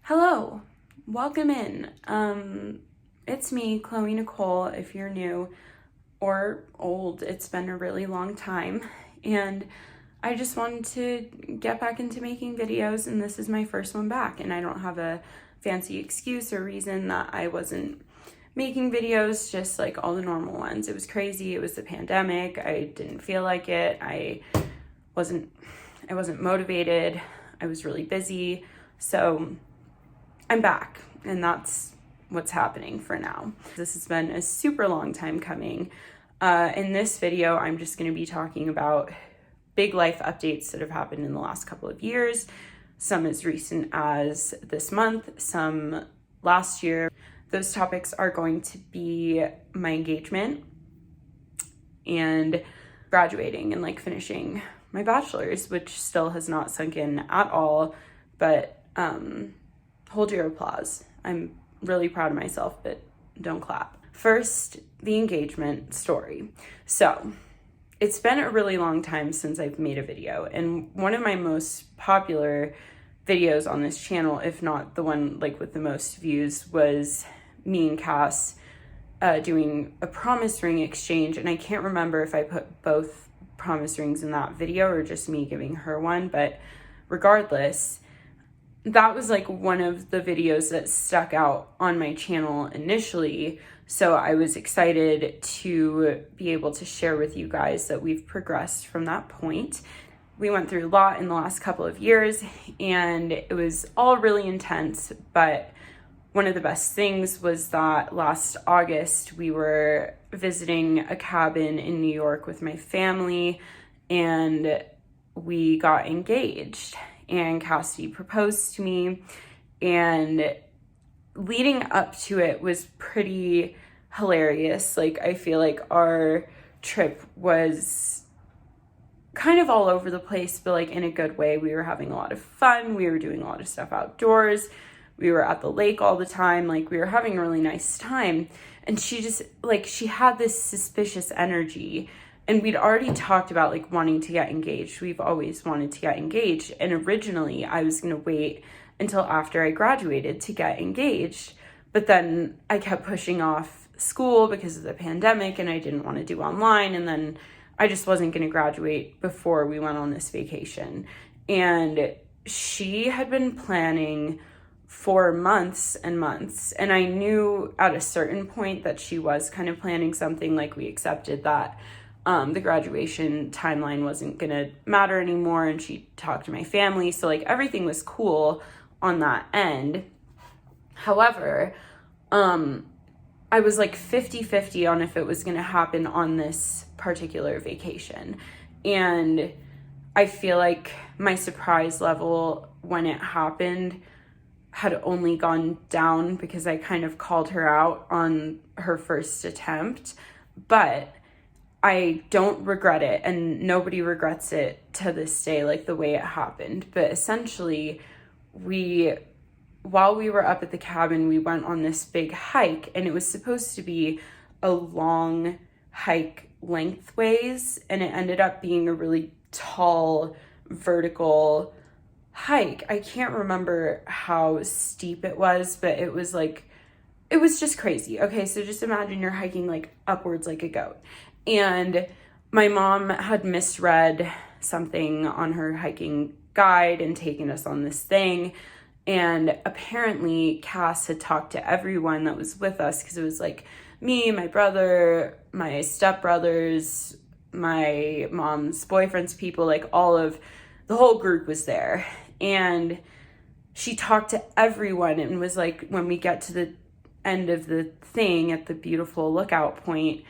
Hello, welcome in. It's me, Chloe Nicole. If you're new or old, it's been a really long time, and I just wanted to get back into making videos, and this is my first one back, and I don't have a fancy excuse or reason that I wasn't making videos, just like all the normal ones. It was crazy. It was the pandemic. I didn't feel like it. I wasn't motivated. I was really busy. So I'm back, and that's what's happening for now. This has been a super long time coming. In this video, I'm just going to be talking about big life updates that have happened in the last couple of years, some as recent as this month, some last year. Those topics are going to be my engagement and graduating and like finishing my bachelor's, which still has not sunk in at all, but hold your applause. I'm really proud of myself, but don't clap. First, the engagement story. So it's been a really long time since I've made a video, and one of my most popular videos on this channel, if not the one like with the most views, was me and Cass doing a promise ring exchange. And I can't remember if I put both promise rings in that video or just me giving her one, but regardless, that was like one of the videos that stuck out on my channel initially. So I was excited to be able to share with you guys that we've progressed from that point. We went through a lot in the last couple of years, and it was all really intense, but one of the best things was that last August we were visiting a cabin in New York with my family, and we got engaged, and Cassidy proposed to me, and leading up to it was pretty hilarious. Like, I feel like our trip was kind of all over the place, but like in a good way. We were having a lot of fun. We were doing a lot of stuff outdoors. We were at the lake all the time. Like, we were having a really nice time. And she just, like, she had this suspicious energy. And we'd already talked about like wanting to get engaged. We've always wanted to get engaged. And originally I was going to wait until after I graduated to get engaged. But then I kept pushing off school because of the pandemic, and I didn't want to do online. And then I just wasn't going to graduate before we went on this vacation. And she had been planning for months and months. And I knew at a certain point that she was kind of planning something. Like, we accepted that the graduation timeline wasn't going to matter anymore. And she talked to my family. So like everything was cool on that end. However, I was like 50-50 on if it was going to happen on this particular vacation. And I feel like my surprise level when it happened had only gone down because I kind of called her out on her first attempt. But I don't regret it, and nobody regrets it to this day, like the way it happened. But essentially, while we were up at the cabin, we went on this big hike, and it was supposed to be a long hike lengthways, and it ended up being a really tall vertical hike. I can't remember how steep it was, but it was just crazy. Okay, so just imagine you're hiking like upwards like a goat. And my mom had misread something on her hiking guide and taken us on this thing. And apparently Cass had talked to everyone that was with us, because it was like me, my brother, my stepbrothers, my mom's boyfriend's people, like the whole group was there. And she talked to everyone and was like, when we get to the end of the thing at the beautiful lookout point,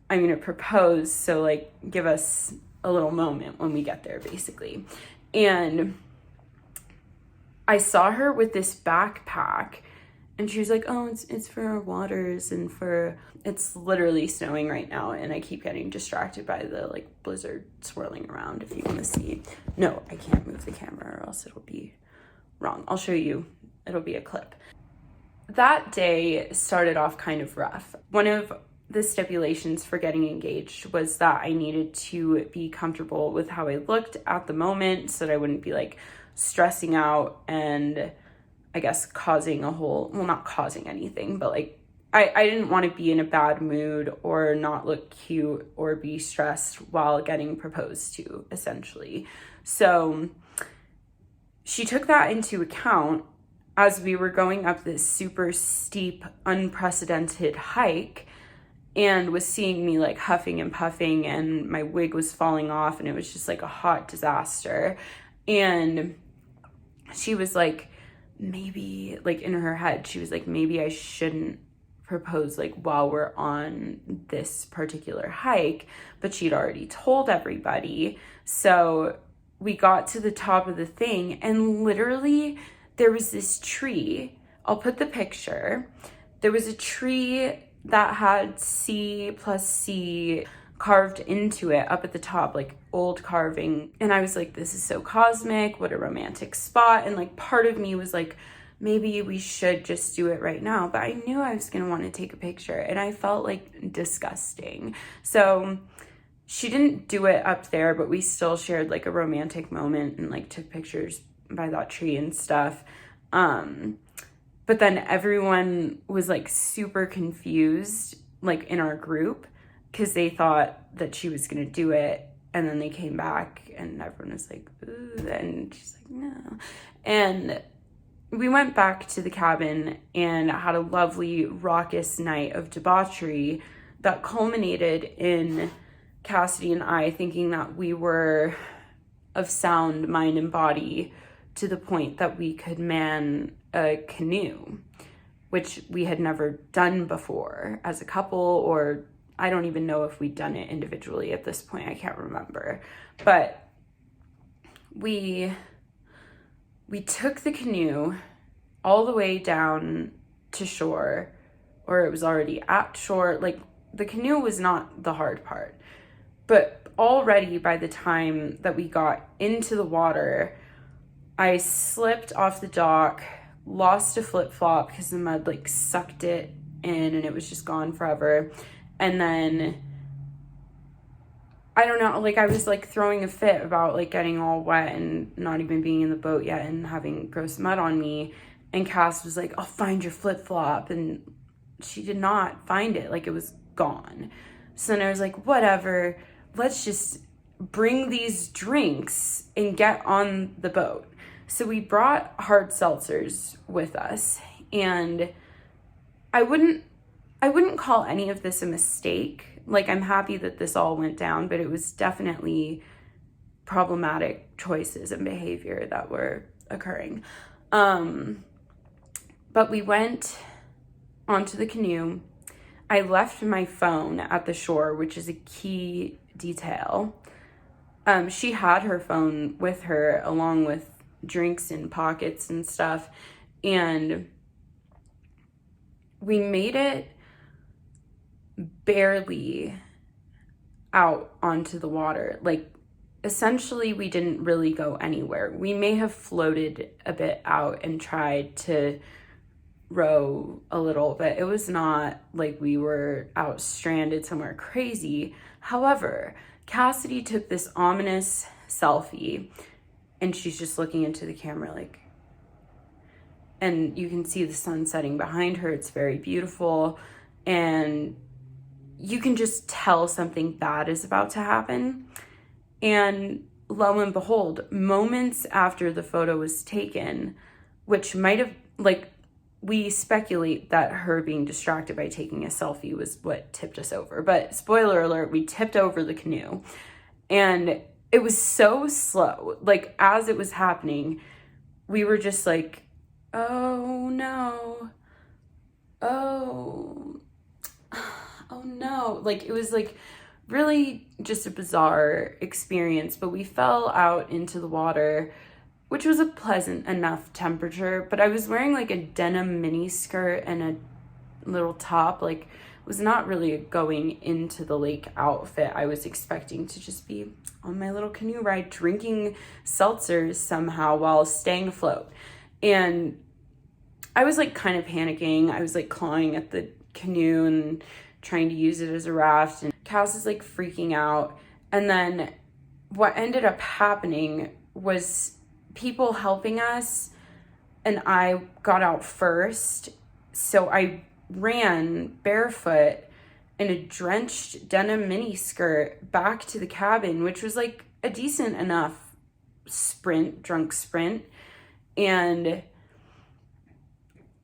I'm going to propose. So like, give us a little moment when we get there, basically. And I saw her with this backpack, and she was like, oh, it's for our waters and it's literally snowing right now. And I keep getting distracted by the like blizzard swirling around. If you want to see, no, I can't move the camera or else it'll be wrong. I'll show you. It'll be a clip. that day started off kind of rough. One of the stipulations for getting engaged was that I needed to be comfortable with how I looked at the moment so that I wouldn't be like stressing out and I guess causing a whole, well, not causing anything, but like I didn't want to be in a bad mood or not look cute or be stressed while getting proposed to, essentially. So she took that into account as we were going up this super steep, unprecedented hike, and was seeing me like huffing and puffing, and my wig was falling off, and it was just like a hot disaster. And she was like, maybe, like in her head, she was like, maybe I shouldn't propose like while we're on this particular hike, but she'd already told everybody. So we got to the top of the thing, and literally there was this tree. I'll put the picture. There was a tree that had C+C carved into it up at the top, like old carving. And I was like, this is so cosmic, what a romantic spot. And like part of me was like, maybe we should just do it right now. But I knew I was gonna want to take a picture, and I felt like disgusting. So she didn't do it up there, but we still shared like a romantic moment and like took pictures by that tree and stuff. But then everyone was like super confused, like in our group, because they thought that she was gonna do it, and then they came back and everyone was like, ooh, and she's like, no. And we went back to the cabin and had a lovely raucous night of debauchery that culminated in Cassidy and I thinking that we were of sound mind and body to the point that we could man a canoe, which we had never done before as a couple, or I don't even know if we'd done it individually at this point. I can't remember. But we took the canoe all the way down to shore, or it was already at shore. Like, the canoe was not the hard part. But already by the time that we got into the water, I slipped off the dock, lost a flip-flop because the mud like sucked it in and it was just gone forever. And then, I don't know, like I was like throwing a fit about like getting all wet and not even being in the boat yet and having gross mud on me. And Cass was like, I'll find your flip-flop. And she did not find it. Like, it was gone. So then I was like, whatever, let's just bring these drinks and get on the boat. So we brought hard seltzers with us, and I wouldn't call any of this a mistake. Like, I'm happy that this all went down, but it was definitely problematic choices and behavior that were occurring. But we went onto the canoe. I left my phone at the shore, which is a key detail. She had her phone with her along with drinks in pockets and stuff. And we made it barely out onto the water. Like, essentially, we didn't really go anywhere. We may have floated a bit out and tried to row a little, but it was not like we were out stranded somewhere crazy. However, Cassidy took this ominous selfie, and she's just looking into the camera like, and you can see the sun setting behind her. It's very beautiful, and you can just tell something bad is about to happen. And lo and behold, moments after the photo was taken, which might have, like, we speculate that her being distracted by taking a selfie was what tipped us over. But spoiler alert, we tipped over the canoe. And it was so slow. Like, as it was happening, we were just like, oh no. Oh no. Like, it was like really just a bizarre experience. But we fell out into the water, which was a pleasant enough temperature, but I was wearing like a denim mini skirt and a little top. Like, was not really a going into the lake outfit. I was expecting to just be on my little canoe ride drinking seltzers somehow while staying afloat. And I was like kind of panicking. I was like clawing at the canoe and trying to use it as a raft, and Cass is like freaking out. And then what ended up happening was people helping us, and I got out first. So I ran barefoot in a drenched denim mini skirt back to the cabin, which was like a decent enough drunk sprint. And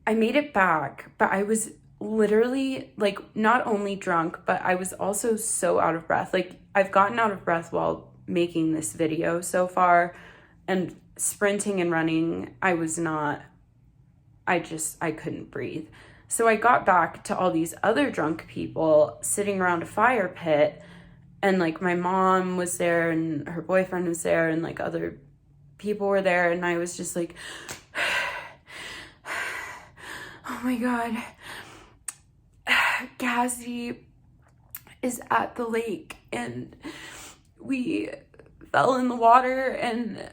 I made it back, but I was literally like not only drunk, but I was also so out of breath. Like, I've gotten out of breath while making this video so far, and sprinting and running, I couldn't breathe. So I got back to all these other drunk people sitting around a fire pit, and like my mom was there and her boyfriend was there and like other people were there, and I was just like, oh my God, Cassie is at the lake and we fell in the water, and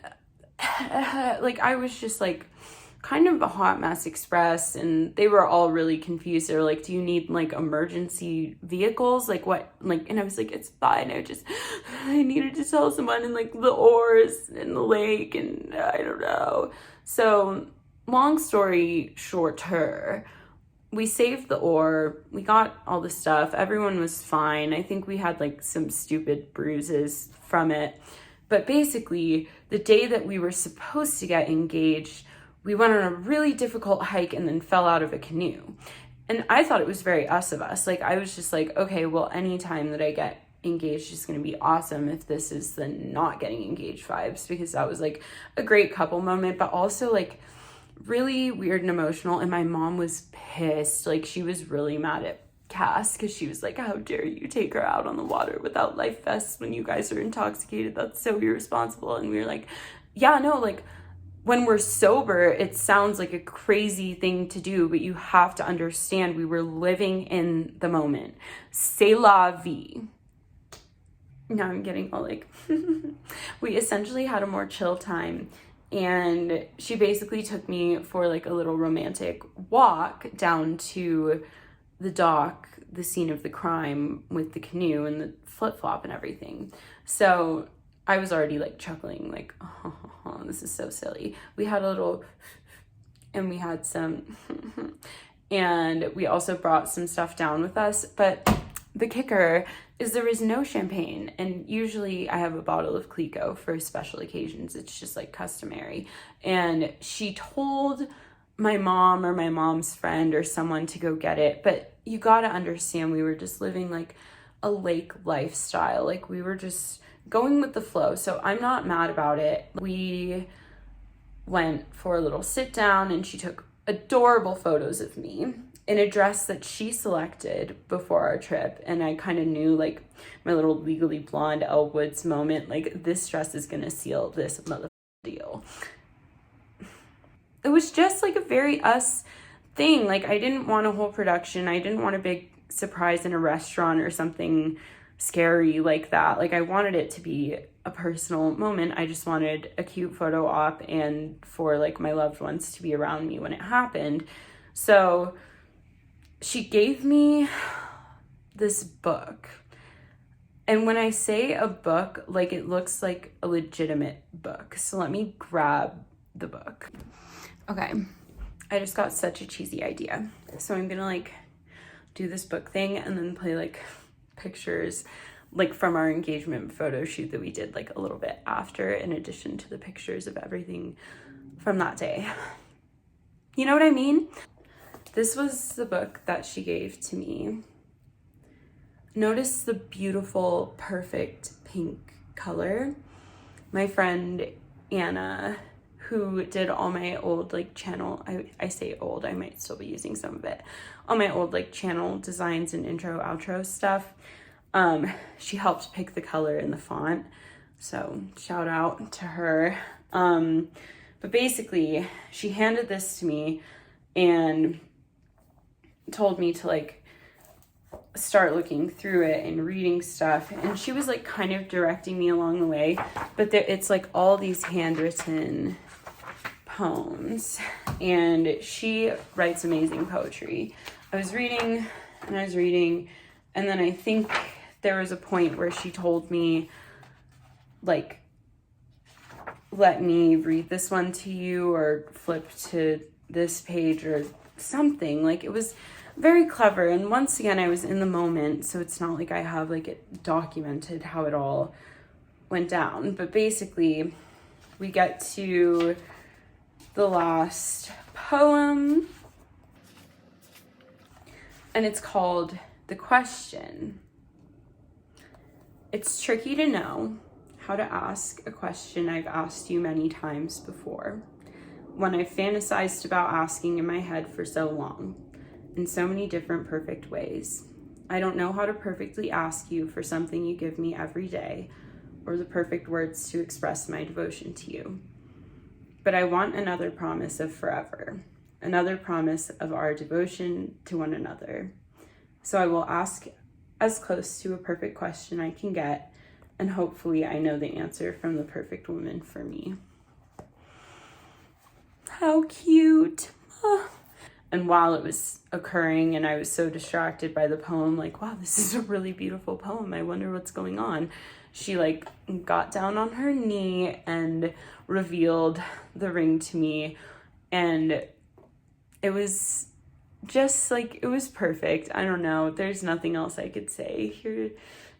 like I was just like kind of a hot mess express, and they were all really confused. They were like, do you need like emergency vehicles, like what, like, and I was like, it's fine, I needed to tell someone, and like the oars in the lake, and I don't know. So long story shorter, we saved the oar, we got all the stuff, everyone was fine. I think we had like some stupid bruises from it, but basically the day that we were supposed to get engaged, we went on a really difficult hike and then fell out of a canoe. And I thought it was very us of us. Like, I was just like, okay, well, anytime that I get engaged is going to be awesome if this is the not getting engaged vibes, because that was like a great couple moment, but also like really weird and emotional. And my mom was pissed. Like, she was really mad at Cass because she was like, how dare you take her out on the water without life vests when you guys are intoxicated? That's so irresponsible. And we were like, yeah, no, like, when we're sober, it sounds like a crazy thing to do, but you have to understand we were living in the moment. C'est la vie. Now I'm getting all like, we essentially had a more chill time, and she basically took me for like a little romantic walk down to the dock, the scene of the crime, with the canoe and the flip-flop and everything. So I was already like chuckling, like, oh, this is so silly. We had a little, and we had some, and we also brought some stuff down with us. But the kicker is there was no champagne. And usually I have a bottle of Clico for special occasions. It's just like customary. And she told my mom or my mom's friend or someone to go get it. But you gotta understand, we were just living like a lake lifestyle. Like, we were just going with the flow. So I'm not mad about it. We went for a little sit down, and she took adorable photos of me in a dress that she selected before our trip. And I kind of knew, like, my little Legally Blonde Elle Woods moment, like, this dress is gonna seal this motherfucking deal. It was just like a very us thing. Like, I didn't want a whole production. I didn't want a big surprise in a restaurant or something scary like that. Like, I wanted it to be a personal moment. I just wanted a cute photo op and for like my loved ones to be around me when it happened. So she gave me this book. And when I say a book, like, it looks like a legitimate book. So let me grab the book. Okay, I just got such a cheesy idea. So I'm gonna like do this book thing and then play like pictures like from our engagement photo shoot that we did like a little bit after, in addition to the pictures of everything from that day. You know what I mean? This was the book that she gave to me. Notice the beautiful, perfect pink color. My friend Anna, who did all my old like channel, I say old, I might still be using some of it, all my old like channel designs and intro outro stuff, she helped pick the color and the font, so shout out to her. But basically she handed this to me and told me to like start looking through it and reading stuff, and she was like kind of directing me along the way, but it's like all these handwritten poems, and she writes amazing poetry. I was reading, and then I think there was a point where she told me, like, let me read this one to you, or flip to this page, or something. Like, it was very clever. And once again, I was in the moment, so it's not like I have like it documented how it all went down. But basically, we get to the last poem, and it's called The Question. It's tricky to know how to ask a question I've asked you many times before, one I've fantasized about asking in my head for so long, in so many different perfect ways. I don't know how to perfectly ask you for something you give me every day, or the perfect words to express my devotion to you. But I want another promise of forever, another promise of our devotion to one another. So I will ask as close to a perfect question I can get, and hopefully I know the answer from the perfect woman for me. How cute. Oh. And while it was occurring and I was so distracted by the poem, like, wow, this is a really beautiful poem, I wonder what's going on, she like got down on her knee and revealed the ring to me, and it was just like, it was perfect. I don't know, there's nothing else I could say. Here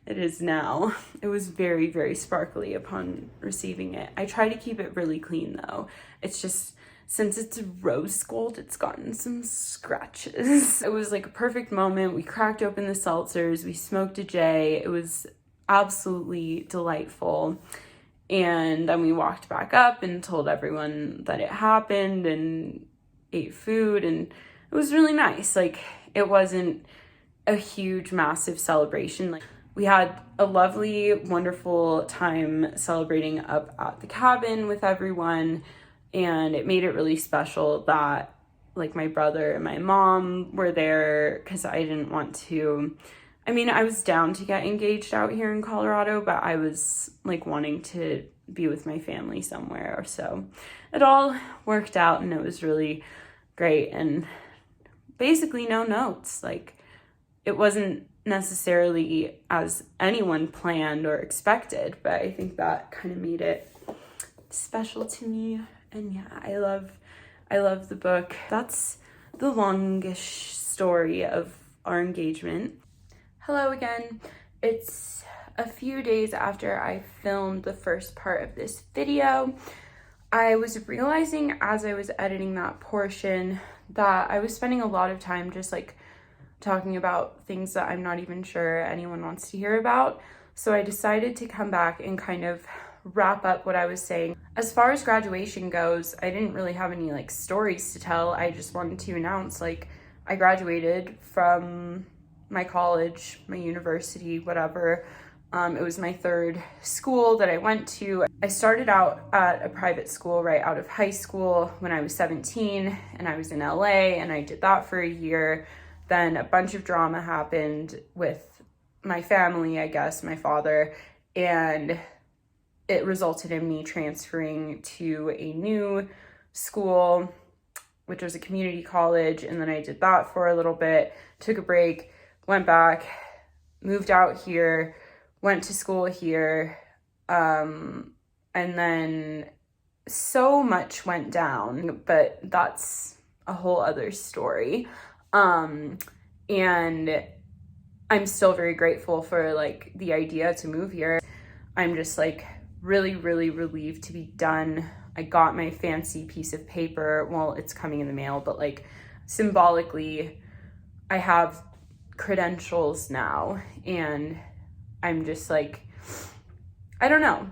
it is now. It was very, very sparkly upon receiving it. I try to keep it really clean though. It's just, since it's rose gold, it's gotten some scratches. It was like a perfect moment. We cracked open the seltzers, we smoked a J. It was absolutely delightful. And then we walked back up and told everyone that it happened and ate food, and it was really nice. Like, it wasn't a huge, massive celebration. Like, we had a lovely, wonderful time celebrating up at the cabin with everyone, and it made it really special that like my brother and my mom were there, because I didn't want to, I mean, I was down to get engaged out here in Colorado, but I was like wanting to be with my family somewhere. So it all worked out, and it was really great. And basically no notes. Like, it wasn't necessarily as anyone planned or expected, but I think that kind of made it special to me. And yeah, I love the book. That's the longish story of our engagement. Hello again. It's a few days after I filmed the first part of this video. I was realizing as I was editing that portion that I was spending a lot of time just like talking about things that I'm not even sure anyone wants to hear about. So I decided to come back and kind of wrap up what I was saying. As far as graduation goes, I didn't really have any like stories to tell. I just wanted to announce like I graduated from my college, my university, whatever. It was my third school that I went to. I started out at a private school right out of high school when I was 17, and I was in LA, and I did that for a year. Then a bunch of drama happened with my family, I guess, my father, and it resulted in me transferring to a new school, which was a community college. And then I did that for a little bit, took a break, went back, moved out here, went to school here, and then so much went down, but that's a whole other story. And I'm still very grateful for like the idea to move here. I'm just like really, really relieved to be done. I got my fancy piece of paper. Well, it's coming in the mail, but like symbolically, I have credentials now, and I'm just like, I don't know.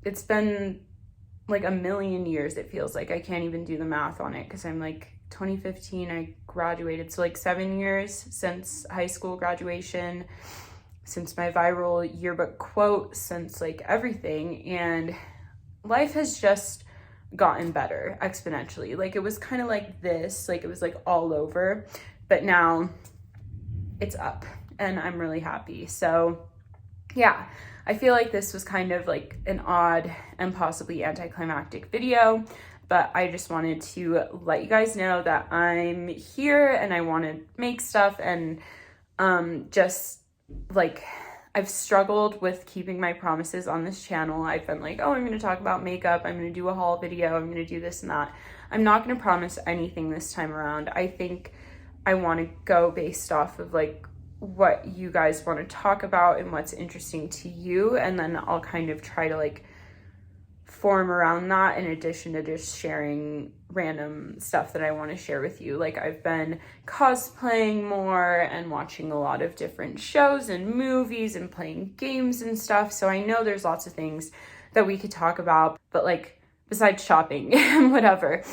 It's been like a million years, it feels like. I can't even do the math on it, because I'm like 2015 I graduated, so like 7 years since high school graduation, since my viral yearbook quote, since like everything. And life has just gotten better exponentially. Like, it was kind of like this, like it was like all over, but now it's up, and I'm really happy. So yeah, I feel like this was kind of like an odd and possibly anticlimactic video, but I just wanted to let you guys know that I'm here and I want to make stuff, and just like, I've struggled with keeping my promises on this channel. I've been like, oh, I'm going to talk about makeup, I'm going to do a haul video, I'm going to do this and that. I'm not going to promise anything this time around. I think I want to go based off of like what you guys want to talk about and what's interesting to you, and then I'll kind of try to like form around that, in addition to just sharing random stuff that I want to share with you. Like, I've been cosplaying more and watching a lot of different shows and movies and playing games and stuff, so I know there's lots of things that we could talk about, but like besides shopping and whatever,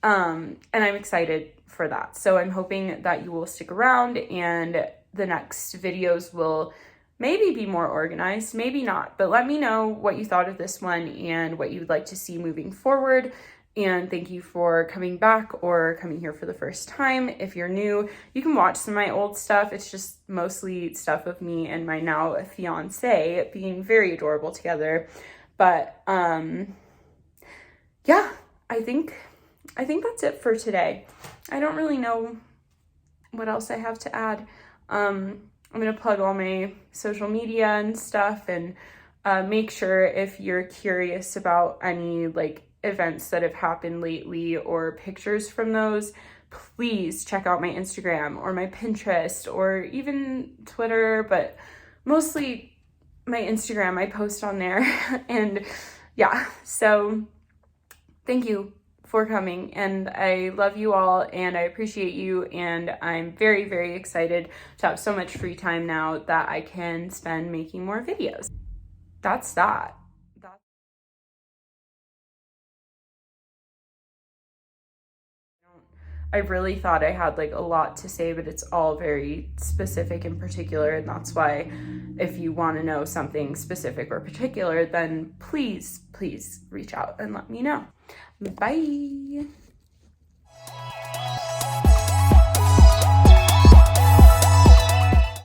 and I'm excited for that. So I'm hoping that you will stick around, and the next videos will maybe be more organized, maybe not, but let me know what you thought of this one and what you would like to see moving forward. And thank you for coming back or coming here for the first time. If you're new, you can watch some of my old stuff. It's just mostly stuff of me and my now fiance being very adorable together. But yeah, I think that's it for today. I don't really know what else I have to add. I'm going to plug all my social media and stuff, and make sure if you're curious about any like events that have happened lately or pictures from those, please check out my Instagram or my Pinterest or even Twitter, but mostly my Instagram. I post on there. And yeah, so thank you for coming, and I love you all and I appreciate you, and I'm very, very excited to have so much free time now that I can spend making more videos. That's that. I really thought I had like a lot to say, but it's all very specific and particular, and that's why if you want to know something specific or particular, then please reach out and let me know. Bye.